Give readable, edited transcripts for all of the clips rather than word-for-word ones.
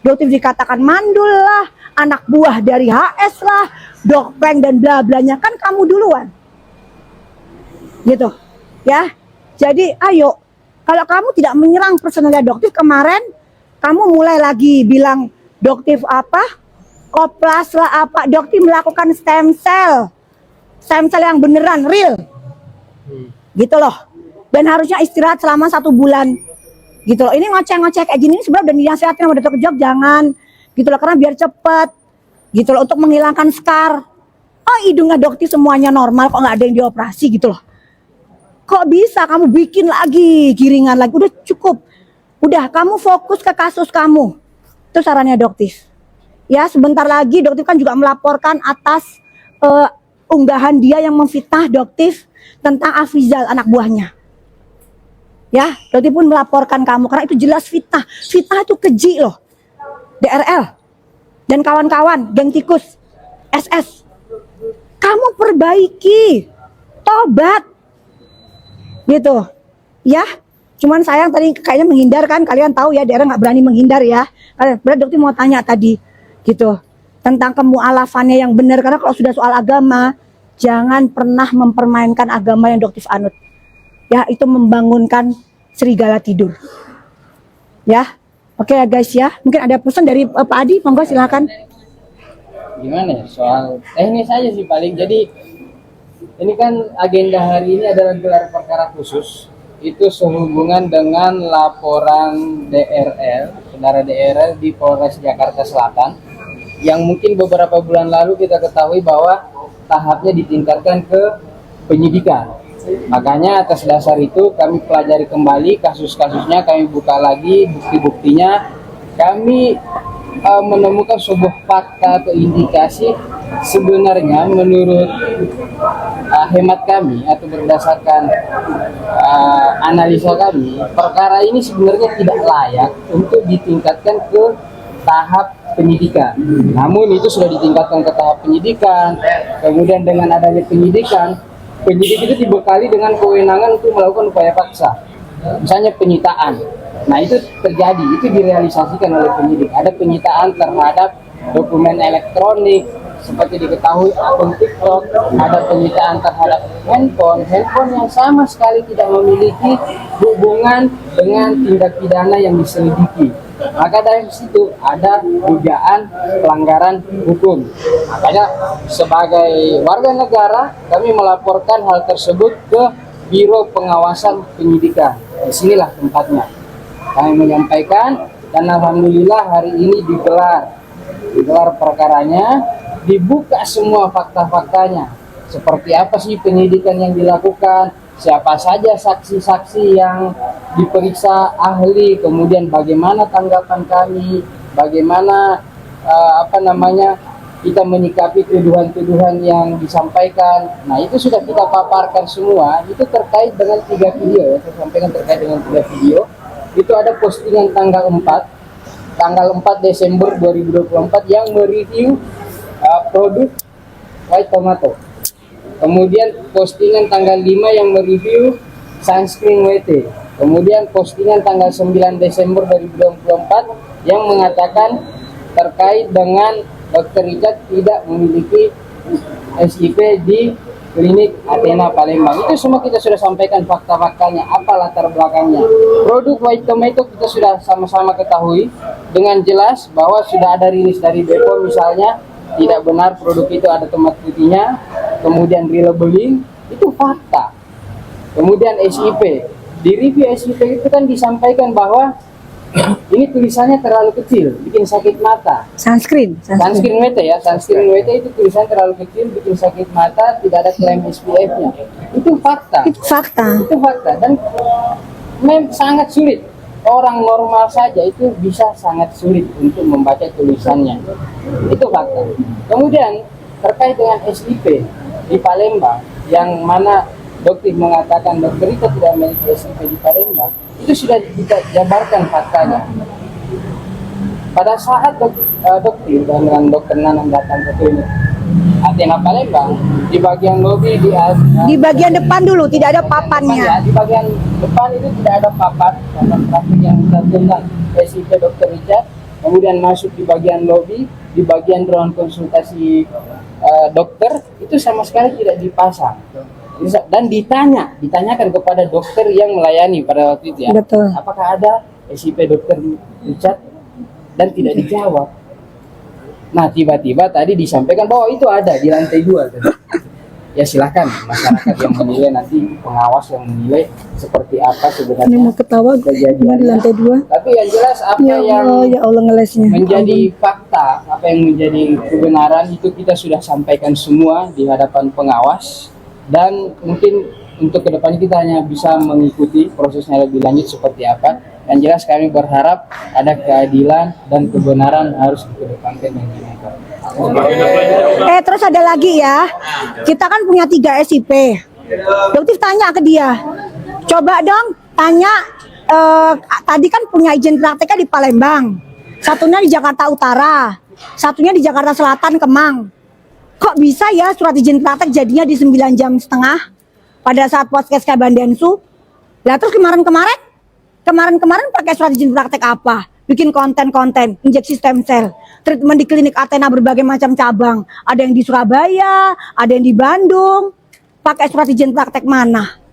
Doktif dikatakan mandul lah, anak buah dari HS lah, dokpeng dan bla blanya, kan kamu duluan. Gitu. Ya. Jadi ayo, kalau kamu tidak menyerang personalnya Doktif kemarin, kamu mulai lagi bilang Doktif apa? Oplas lah apa? Doktif melakukan stem cell yang beneran real. Gitu loh. Dan harusnya istirahat selama 1 bulan. Gitu loh. Ini ngoceh-ngoceh kayak gini sebenarnya udah dinasihatin sama dokter Jok, jangan. Gitu loh, karena biar cepet. Gitu loh, untuk menghilangkan scar. Oh, hidungnya Doktif semuanya normal kok nggak ada yang dioperasi gitu loh. Kok bisa kamu bikin lagi giringan lagi? Udah cukup. Udah, kamu fokus ke kasus kamu. Itu sarannya Doktif. Ya, sebentar lagi Doktif kan juga melaporkan atas unggahan dia yang memfitnah Doktif tentang Afrizal, anak buahnya. Ya, Doktif pun melaporkan kamu karena itu jelas fitnah. Fitnah itu keji loh. DRL dan kawan-kawan, geng tikus, SS. Kamu perbaiki. Tobat. Gitu. Ya. Cuman sayang tadi kayaknya menghindar kan. Kalian tahu ya, daerah nggak berani menghindar ya. Berarti Doktif mau tanya tadi. Gitu. Tentang kemu'alafannya yang benar. Karena kalau sudah soal agama, jangan pernah mempermainkan agama yang Doktif anut. Ya, itu membangunkan serigala tidur. Ya. Oke ya guys ya. Mungkin ada pesan dari Pak Adi, monggo silakan. Gimana ya, soal teknis aja sih paling. Jadi ini kan agenda hari ini adalah gelar perkara khusus. Itu sehubungan dengan laporan DRL, saudara DRL di Polres Jakarta Selatan, yang mungkin beberapa bulan lalu kita ketahui bahwa tahapnya ditingkatkan ke penyidikan. Makanya atas dasar itu kami pelajari kembali kasus-kasusnya, kami buka lagi bukti-buktinya, kami menemukan sebuah fakta atau indikasi sebenarnya menurut hemat kami atau berdasarkan analisa kami, perkara ini sebenarnya tidak layak untuk ditingkatkan ke tahap penyidikan. Namun itu sudah ditingkatkan ke tahap penyidikan. Kemudian dengan adanya penyidik itu dibekali dengan kewenangan untuk melakukan upaya paksa, misalnya penyitaan. Nah itu terjadi, itu direalisasikan oleh penyidik. Ada penyitaan terhadap dokumen elektronik, seperti diketahui akun TikTok, ada penyitaan terhadap handphone yang sama sekali tidak memiliki hubungan dengan tindak pidana yang diselidiki. Maka dari situ ada dugaan pelanggaran hukum. Makanya sebagai warga negara kami melaporkan hal tersebut ke Biro Pengawasan Penyidikan. Disinilah tempatnya kami menyampaikan, dan alhamdulillah hari ini digelar perkaranya, dibuka semua fakta-faktanya. Seperti apa sih penyidikan yang dilakukan, siapa saja saksi-saksi yang diperiksa ahli, kemudian bagaimana tanggapan kami, bagaimana kita menyikapi tuduhan-tuduhan yang disampaikan. Nah itu sudah kita paparkan semua. Itu terkait dengan 3 video, saya sampaikan terkait dengan 3 video. Itu ada postingan tanggal 4 Desember 2024 yang mereview produk white tomato. Kemudian postingan tanggal 5 yang mereview sunscreen WT. Kemudian postingan tanggal 9 Desember 2024 yang mengatakan terkait dengan Dr. Richard tidak memiliki SIP di klinik Athena Palembang. Itu semua kita sudah sampaikan fakta-faktanya, apa latar belakangnya. Produk white tomato kita sudah sama-sama ketahui dengan jelas bahwa sudah ada rilis dari BPOM misalnya, tidak benar produk itu ada tomat putihnya, kemudian relabeling, itu fakta. Kemudian SIP, di review SIP itu kan disampaikan bahwa ini tulisannya terlalu kecil, bikin sakit mata. Sunscreen WT ya, sunscreen WT itu tulisan terlalu kecil, bikin sakit mata, tidak ada klaim SPF-nya. Itu fakta. Dan sangat sulit. Orang normal saja itu bisa sangat sulit untuk membaca tulisannya. Itu fakta. Kemudian terkait dengan SIP di Palembang, yang mana Doktif mengatakan Dr. Rita tidak memiliki SIP di Palembang, itu sudah kita jabarkan faktanya. Pada saat Doktif dengan Dr. Nanang datang ke klinik Athena Palembang, di bagian lobi di bagian depan dulu tidak ada papannya. Di bagian depan itu tidak ada papan yang tercantumkan SIP Dr. Richard. kemudian masuk di bagian lobby, di bagian ruang konsultasi dokter, itu sama sekali tidak dipasang. Dan ditanyakan kepada dokter yang melayani pada waktu itu ya, Betul. apakah ada SIP dokter Richard, dan tidak dijawab. Nah tiba-tiba tadi disampaikan bahwa itu ada di lantai 2. Ya silakan masyarakat yang menilai, nanti pengawas yang menilai seperti apa Ini sebenarnya mau ketawa gue di lantai 2. Tapi yang jelas apa Ya yang Allah, ya Allah ngelesnya. menjadi fakta, apa yang menjadi kebenaran itu kita sudah sampaikan semua di hadapan pengawas, dan mungkin untuk kedepannya kita hanya bisa mengikuti prosesnya lebih lanjut seperti apa. Yang jelas kami berharap ada keadilan dan kebenaran harus dikedepankan dan diungkap. Terus ada lagi ya, kita kan punya 3 SIP. Dokter tanya ke dia, coba dong tanya, tadi kan punya izin prakteknya di Palembang, satunya di Jakarta Utara, satunya di Jakarta Selatan Kemang. Kok bisa ya surat izin praktek jadinya di 9,5 jam pada saat podcast Kabandensu? Lah terus kemarin pakai surat izin praktek apa? Bikin konten-konten, injeksi stem cell, treatment di klinik Athena berbagai macam cabang. Ada yang di Surabaya, ada yang di Bandung. Pakai surat izin praktek mana?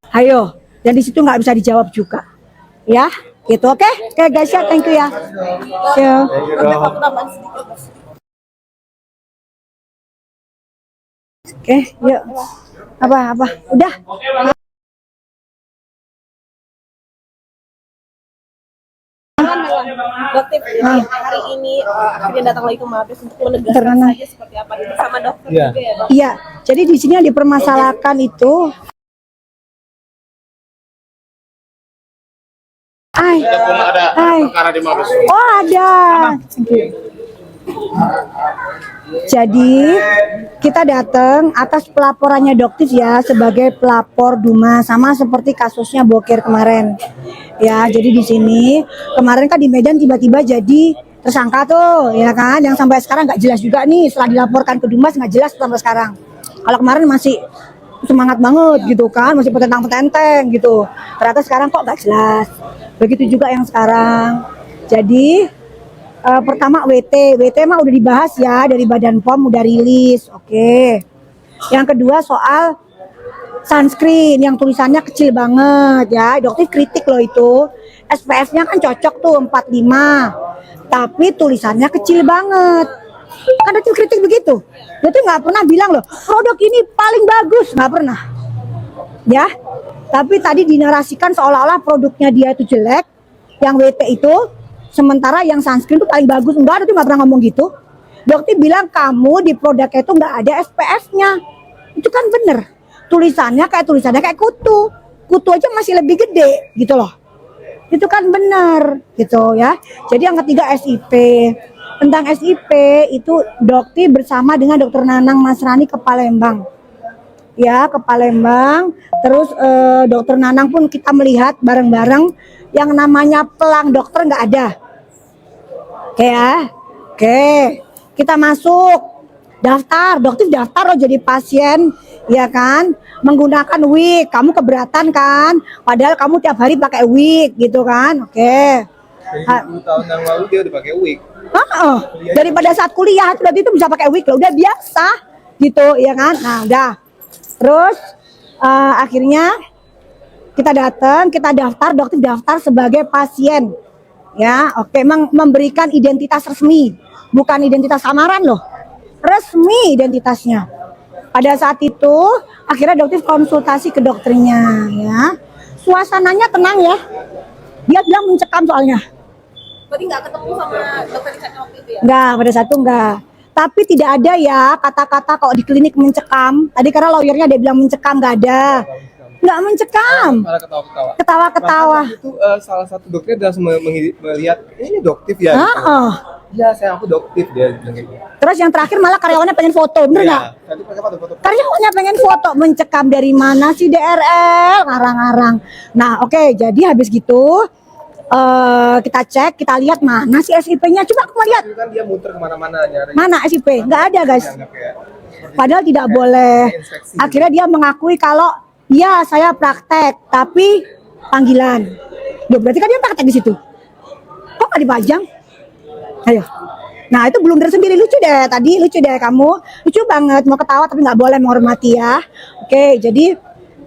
Ayo, dan di situ nggak bisa dijawab juga. Ya, gitu. Oke guys ya, thank you ya. Oke, yuk. Apa? Udah. Dokter hari ini akhirnya datang lagi ke Mabes untuk menegaskan Karena- saja seperti apa itu sama dokter Iya. juga ya, Dok? Iya, jadi di sini yang dipermasalahkan itu Perkara di Mabes. Oh ada. Jadi kita datang atas pelaporannya Doktif ya sebagai pelapor Duma, sama seperti kasusnya Bokir kemarin. Ya, jadi di sini kemarin kan di Medan tiba-tiba jadi tersangka tuh, ya kan? Yang sampai sekarang nggak jelas juga nih, setelah dilaporkan ke Dumas nggak jelas sampai sekarang. Kalau kemarin masih semangat banget gitu kan, masih petentang-petenteng gitu. Ternyata sekarang kok nggak jelas. Begitu juga yang sekarang. Jadi pertama WT mah udah dibahas ya, dari Badan POM udah rilis, oke. Yang kedua soal sunscreen yang tulisannya kecil banget ya, dokter kritik loh itu. SPF-nya kan cocok tuh 45, tapi tulisannya kecil banget. Kan dokter kritik begitu. Dia tuh nggak pernah bilang loh, produk ini paling bagus, nggak pernah. Ya, tapi tadi dinarasikan seolah-olah produknya dia itu jelek, yang WT itu. Sementara yang sunscreen itu paling bagus. Enggak, itu nggak pernah ngomong gitu. Dokter bilang kamu di produknya itu nggak ada SPF-nya. Itu kan bener. Tulisannya kayak kutu. Kutu aja masih lebih gede gitu loh. Itu kan bener gitu ya. Jadi yang ketiga SIP. Tentang SIP itu dokter bersama dengan Dokter Nanang Masrani ke Palembang. Ya, ke Palembang. Terus Dokter Nanang pun kita melihat bareng-bareng yang namanya pelang dokter nggak ada. Oke ya, oke, kita masuk daftar, dokter daftar loh jadi pasien, ya kan, menggunakan wig. Kamu keberatan kan? Padahal kamu tiap hari pakai wig, gitu kan? Oke. 10 tahun yang lalu dia udah pakai wig. Daripada saat kuliah berarti itu bisa pakai wig loh, udah biasa, gitu, ya kan? Nah, udah. Terus akhirnya kita datang, kita daftar, dokter daftar sebagai pasien. Ya, oke, memberikan identitas resmi, bukan identitas samaran loh, resmi identitasnya. Pada saat itu, akhirnya dokter konsultasi ke dokternya, ya. Suasananya tenang ya, dia bilang mencekam soalnya. Berarti nggak ketemu sama dokter Richard waktu itu ya? Enggak, pada saat itu enggak. Tapi tidak ada ya kata-kata kok di klinik mencekam. Tadi karena lawyernya dia bilang mencekam, nggak ada. Nggak mencekam. Malah ketawa-ketawa. Ketawa-ketawa. Bahkan itu salah satu dokter langsung melihat ini doktif ya. Iya, saya aku doktif dia bilang kayak gitu. Terus yang terakhir malah karyawannya pengen foto, bener nggak? Iya, tadi pakai foto-foto. Karyawannya pengen foto, mencekam dari mana sih DRL, ngarang-ngarang. Nah, oke, jadi habis gitu kita cek, kita lihat mana sih SIP-nya. Coba aku mau lihat. Itu kan dia muter kemana-mana nyari. Mana SIP? Nggak ada, guys. Dianggap kayak Padahal tidak boleh. inspeksi. Akhirnya dia mengakui kalau ya saya praktek, tapi panggilan. Loh, berarti kan dia praktek di situ. Kok nggak dipajang? Ayo. Nah itu belum sendiri, lucu deh tadi, lucu deh kamu, lucu banget, mau ketawa tapi nggak boleh, menghormati ya. Oke, jadi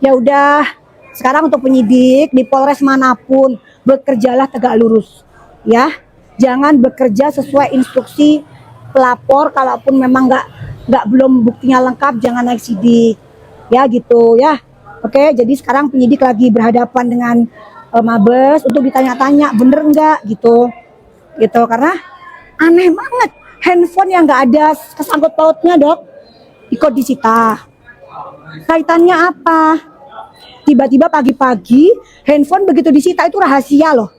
ya udah, sekarang untuk penyidik di Polres manapun bekerjalah tegak lurus, ya. Jangan bekerja sesuai instruksi pelapor, kalaupun memang nggak belum buktinya lengkap, jangan naik sidik, ya gitu ya. Oke, jadi sekarang penyidik lagi berhadapan dengan Mabes untuk ditanya-tanya bener nggak gitu, karena aneh banget, handphone yang nggak ada kesangkut pautnya dok, ikut disita. Kaitannya apa? Tiba-tiba pagi-pagi handphone begitu disita itu rahasia loh.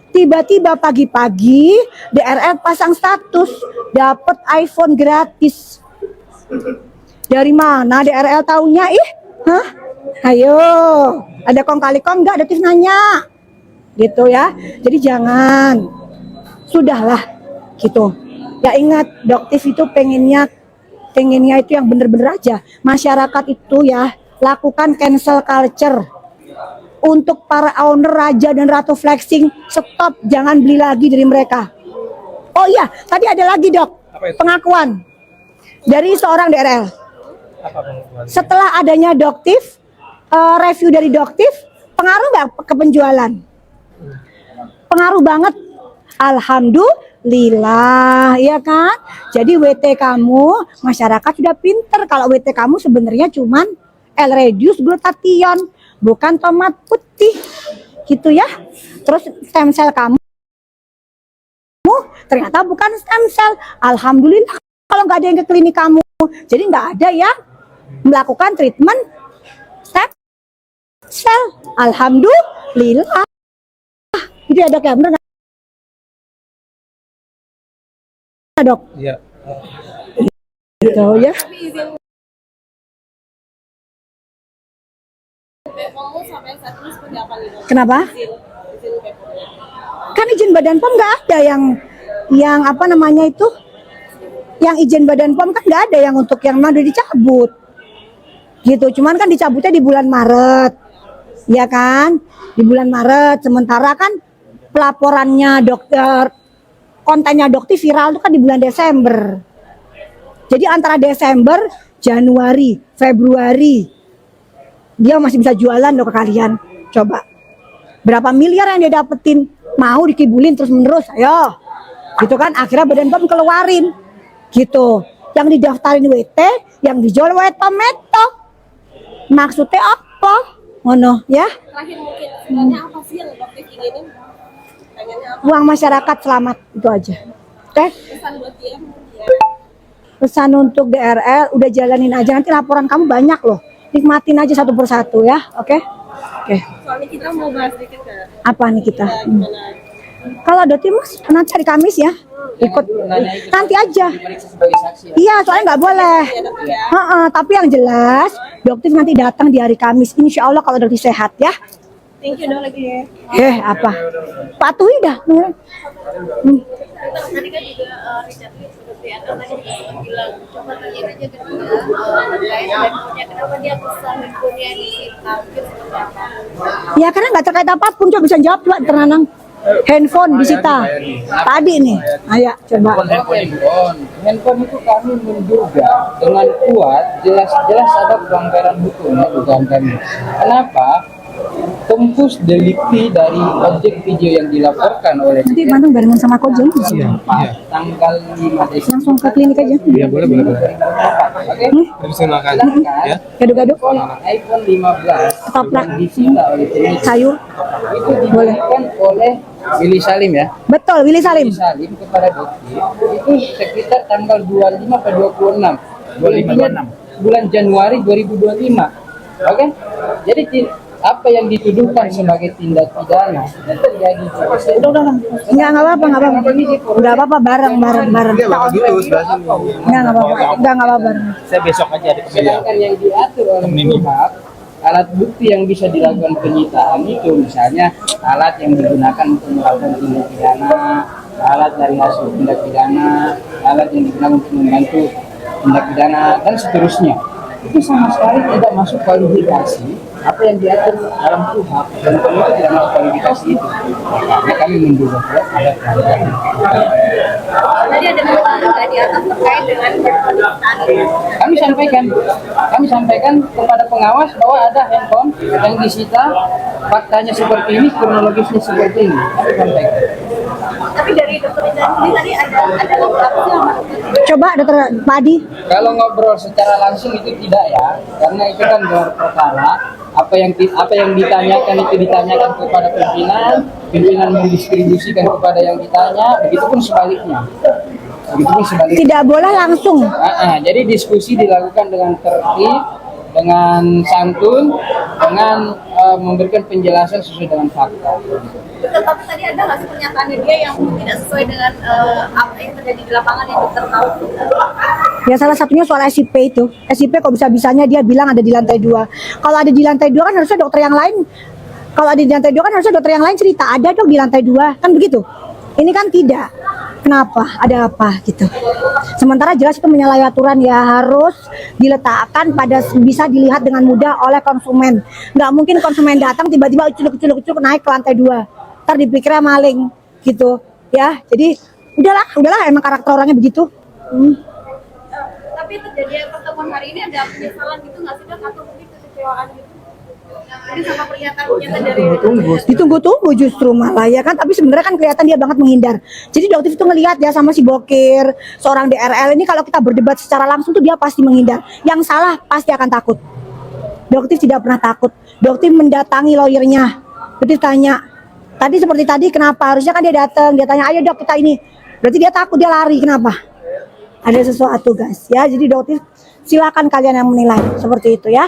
Tiba-tiba pagi-pagi DRL pasang status dapat iPhone gratis. Dari mana DRL taunya? Hah? Ayo, ada kong kali kong nggak? Detik nanya, gitu ya. Jadi jangan. Sudahlah gitu ya, ingat Doktif itu pengennya itu yang bener-bener aja. Masyarakat itu ya lakukan cancel culture. Untuk para owner raja dan ratu flexing, stop, jangan beli lagi dari mereka. Oh iya, tadi ada lagi dok, pengakuan dari seorang DRL. Setelah adanya Doktif, review dari Doktif, pengaruh nggak ke penjualan? Pengaruh banget. Alhamdulillah, ya kan? Jadi WT kamu, masyarakat sudah pinter. Kalau WT kamu sebenarnya cuman L-reduce glutathione, bukan tomat putih, gitu ya. Terus stem cell kamu ternyata bukan stem cell. Alhamdulillah, kalau nggak ada yang ke klinik kamu, jadi nggak ada yang melakukan treatment stem cell. Alhamdulillah. Itu ya dok ya, bener nggak? Dok. Iya. Gitu ya. Kenapa? Kan izin Badan POM nggak ada yang apa namanya itu, yang izin Badan POM kan nggak ada yang untuk yang mana udah dicabut, gitu. Cuman kan dicabutnya di bulan Maret, ya kan? Di bulan Maret. Sementara kan pelaporannya dokter, kontennya Doktif viral itu kan di bulan Desember. Jadi antara Desember, Januari, Februari, dia masih bisa jualan dong ke kalian. Coba berapa miliar yang dia dapetin, mau dikibulin terus menerus, ayo, gitu kan? Akhirnya Badan POM keluarin, gitu. Yang didaftarin WT, yang dijual Wetometo. Maksudnya apa? Ngono, ya? Terakhir mungkin sebenarnya apa sih yang Doktif inginin? Pengennya apa? Uang masyarakat selamat, itu aja. Oke? Pesan buat dia? Pesan untuk DRL, udah jalanin aja, nanti laporan kamu banyak loh. Nikmatin aja satu persatu ya, oke? Oke. Soalnya kita mau bahas dikit ya. Apa nih kita? Gimana? Kalau ada tim mas, nanti hari Kamis ya, ikut nanti aja. Diperiksa sebagai saksi ya. Iya, soalnya nggak boleh. Ya, Dok, ya. Tapi yang jelas, Doktif nanti datang di hari Kamis. Insya Allah kalau Doktif sehat ya. Thank you dong lagi ya. Apa? Patuhi dah. Tadi kan juga Richard Lee sudah kelihatan tadi juga sempat bilang coba tanyain aja ke dia terkait handphonenya, kenapa dia bisa handphonenya disita, mungkin seperti apa? Ya karena nggak terkait apapun, coba bisa jawab coba Ternanang. Handphone disita. Tadi nih, ayo coba. Handphone itu kami menduga dengan kuat, jelas-jelas ada pelanggaran hukum ya, dugaan kami. Kenapa? Tempus delikti dari objek video yang dilaporkan oleh Nanti Bandung barengan sama Kojeng. tanggal 5 Desember. Langsung ke klinik aja. Iya, boleh. Oke? Persilakan. Ya. Gado-gado. iPhone 15 Ketoprak. yang disita oleh penyidik Sayur. itu diberikan oleh Willy Salim ya. Betul, Willy Salim. Willy Salim kepada Doktif itu sekitar tanggal 25 atau 26. 25 bulan Januari 2025. Oke? Jadi apa yang dituduhkan sebagai tindak pidana itu terjadi. Udah. Enggak apa-apa. Enggak apa-apa, bareng. Dia bakal dulu sebelah sini. Enggak apa-apa bareng. Saya besok aja di Sedangkan yang diatur oleh kuhap, alat bukti yang bisa dilakukan penyitaan itu misalnya alat yang digunakan untuk melakukan tindak pidana, alat dari hasil tindak pidana, alat yang digunakan untuk membantu tindak pidana dan seterusnya. itu sama sekali tidak masuk kualifikasi apa yang diatur dalam KUHP, dan itu tidak masuk kualifikasi itu. Makanya kami menduga ada pelanggaran. Tadi ada pertanyaan di atas terkait dengan penistaan. Kami sampaikan kepada pengawas bahwa ada handphone yang disita, faktanya seperti ini, kronologisnya seperti ini. Kami sampaikan. Tapi dari dokter ini tadi ada beberapa sama Coba dokter Pak Adi. Kalau ngobrol secara langsung itu tidak ya, karena itu kan gelar perkara. Apa yang ditanyakan itu ditanyakan kepada pimpinan mendistribusikan kepada yang ditanya, begitupun sebaliknya. Tidak boleh langsung. Jadi diskusi dilakukan dengan tertib, dengan santun, dengan memberikan penjelasan sesuai dengan fakta. Tetapi tadi ada nggak sih pernyataannya dia yang tidak sesuai dengan apa yang terjadi di lapangan yang dokter tahu? Ya salah satunya soal SIP itu. SIP kok bisa-bisanya dia bilang ada di lantai 2. Kalau ada di lantai 2 kan harusnya dokter yang lain. Kalau ada di lantai 2 kan harusnya dokter yang lain cerita ada dong di lantai 2. Kan begitu. Ini kan tidak. Kenapa? Ada apa gitu. Sementara jelas itu menyalahi aturan ya, harus diletakkan pada bisa dilihat dengan mudah oleh konsumen. Nggak mungkin konsumen datang tiba-tiba ucuk naik ke lantai 2. Ntar dipikirnya maling gitu ya. Jadi udahlah emang karakter orangnya begitu. Tapi terjadi pertemuan hari ini ada penyesalan gitu nggak sih dok, atau mungkin kekecewaan gitu? Jadi sama pernyataan dari Ditunggu-tunggu justru malah ya kan, tapi sebenarnya kan kelihatan dia banget menghindar. Jadi dokter itu ngelihat ya sama si Bokir, seorang DRL ini kalau kita berdebat secara langsung tuh dia pasti menghindar. Yang salah pasti akan takut. Dokter tidak pernah takut. Dokter mendatangi lawyernya. Dokter tanya, tadi seperti tadi kenapa? Harusnya kan dia datang, dia tanya, ayo dok kita ini. Berarti dia takut, dia lari, kenapa? Ada sesuatu guys ya. Jadi dokter silakan kalian yang menilai seperti itu ya.